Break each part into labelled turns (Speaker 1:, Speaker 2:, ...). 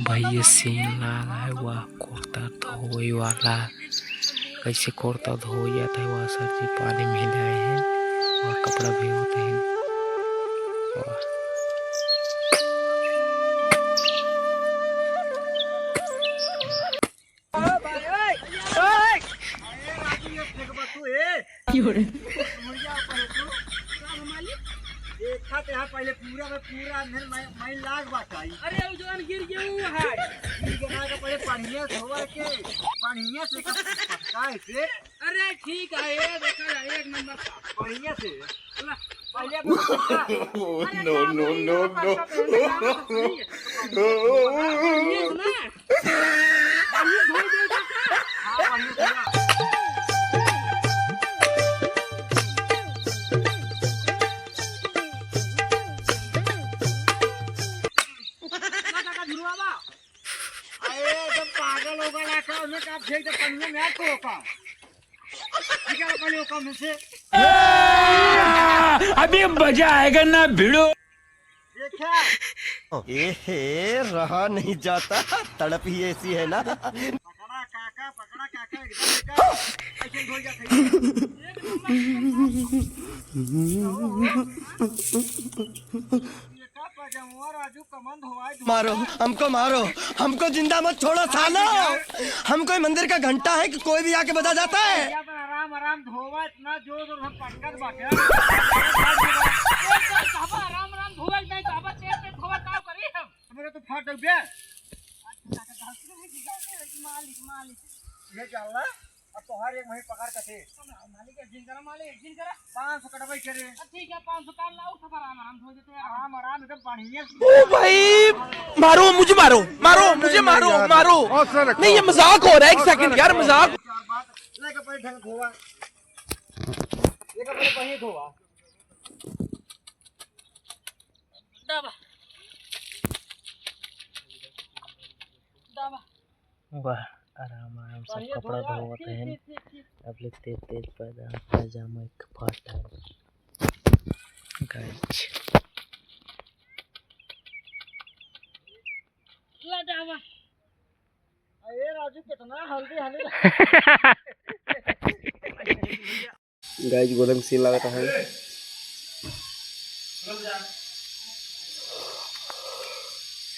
Speaker 1: भाई ये सीन लग रहा है वह कुर्ता धोए वाला, कैसे कुर्ता धो जाता है वह सर जी पानी में आए हैं और कपड़ा भी होते हैं।
Speaker 2: पहले पूरा में पूरा मैं लाग बाटाई।
Speaker 3: अरे वो जवान गिर गया वो है
Speaker 2: गिर गया का पहले पानिया धोवा के पानिया से पटकाए से।
Speaker 3: अरे ठीक है ये देखा जाए एक नंबर का
Speaker 2: पानिया से पहले
Speaker 4: नो नो नो नो
Speaker 3: ये सुना पानी धो दे का।
Speaker 2: हां पानी धोवा
Speaker 1: अभी मजा आएगा ना भिड़ो।
Speaker 4: ये रहा नहीं जाता, तड़प ही ऐसी है ना।
Speaker 2: पकड़ा काका एकदम ऐसे धो जाते
Speaker 4: मारो हमको, मारो हमको, जिंदा मत छोड़ो सालो। हम कोई मंदिर का घंटा है कि कोई भी आके बजा जाता है।
Speaker 2: आराम आराम धोवा इतना जोर जोर पटकर बाटे
Speaker 3: आराम आराम धोवे नहीं चाहबा तेज पे धोवा का करी हम
Speaker 2: मेरे तो फट गया
Speaker 3: मालिक
Speaker 2: ये चल अब तो हर एक महीने पकड़ के थे
Speaker 3: मालिक एक दिन करा
Speaker 2: 500 कटवाई करे।
Speaker 3: ठीक है 500 काट लाओ सब आराम धो देते हैं
Speaker 2: आराम आराम एकदम पानी
Speaker 5: ओ भाई मारो मुझे, मारो मारो मुझे, मारो मारो। नहीं ये मजाक हो रहा है, एक सेकंड यार मजाक।
Speaker 2: लेके पहले ढंग धोवा, लेके पहले धोवा
Speaker 3: दबा दबा
Speaker 1: वाह आराम आराम सब कपड़ा धोते हैं। अब ले तेज तेज पैजामा एक फट है गाइस।
Speaker 3: लटावा
Speaker 2: ये राजू कितना हल्दी हल्दी
Speaker 5: गाइस गोलम सीन लगाता है।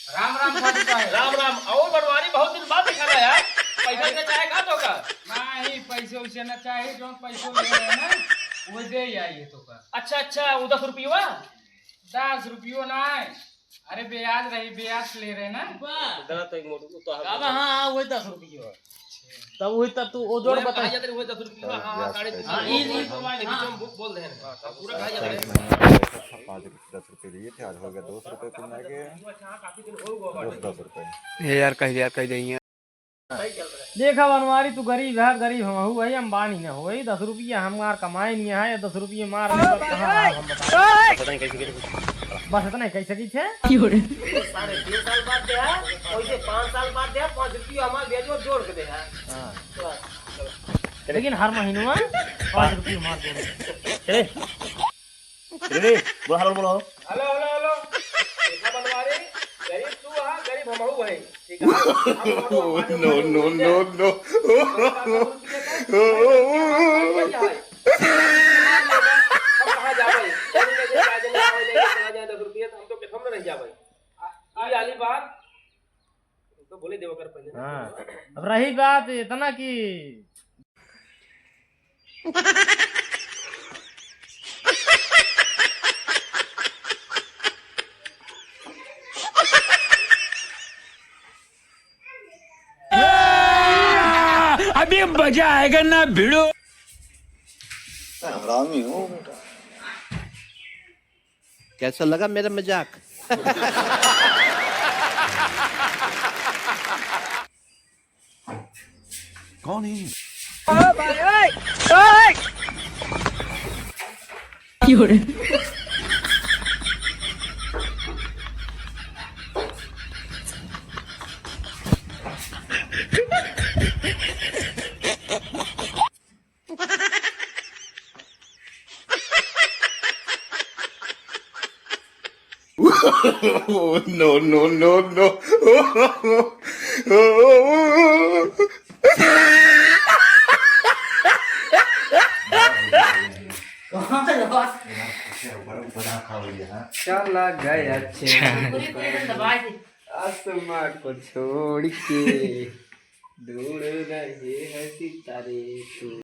Speaker 3: राम राम राम राम। और बनवारी बहुत दिन बाद दिखा रहा यार। पैसा का चाहे का तो का नहीं, पैसे उसे ना चाहे जो पैसे ले रहे हैं वो दे आइए तो का। अच्छा अच्छा वो 10 रुपया 10 रुपया ना, अरे ब्याज रही ब्याज ले रहे ना
Speaker 5: गलत है मोटू तो।
Speaker 3: हां वो 10 रुपया तब वही तब तू ओ जोड़ बता जाते वो 10 रुपया। हां साढ़े ई बोल रहे हैं पूरा खा जाता है।
Speaker 6: 5-10 रुपए लिए थे, आज हो गया 200 रुपए कुल के 10 रुपए।
Speaker 5: यार कह देंगे।
Speaker 3: देखा बनवारी तू गरीब है, गरीब हम हूँ भाई, अंबानी न हो भाई। 10 रुपया हम मार कमाए नहीं है, 10 रुपये मार बस इतना कैसे की थे 3.5 साल बाद दे है वैसे 5 साल बाद दे 5 रुपया हमार भेजो जोड़ के दे है। लेकिन हर महीने में 5 रुपया मार दे।
Speaker 6: रे बोलो हेलो बोलो।
Speaker 3: हेलो हेलो हेलो देखा बनवारी गरीब तू है, गरीब हम हूँ भाई। ठीक है
Speaker 6: नो नो नो नो
Speaker 3: अब रही बात इतना की
Speaker 1: अभी मजा आएगा ना भिड़ो।
Speaker 6: हरामी हो बेटा।
Speaker 5: कैसा लगा मेरा मजाक?
Speaker 6: कौन है?
Speaker 2: चला गया आसमां को छोड़ के दूर रहे हैं सितारे।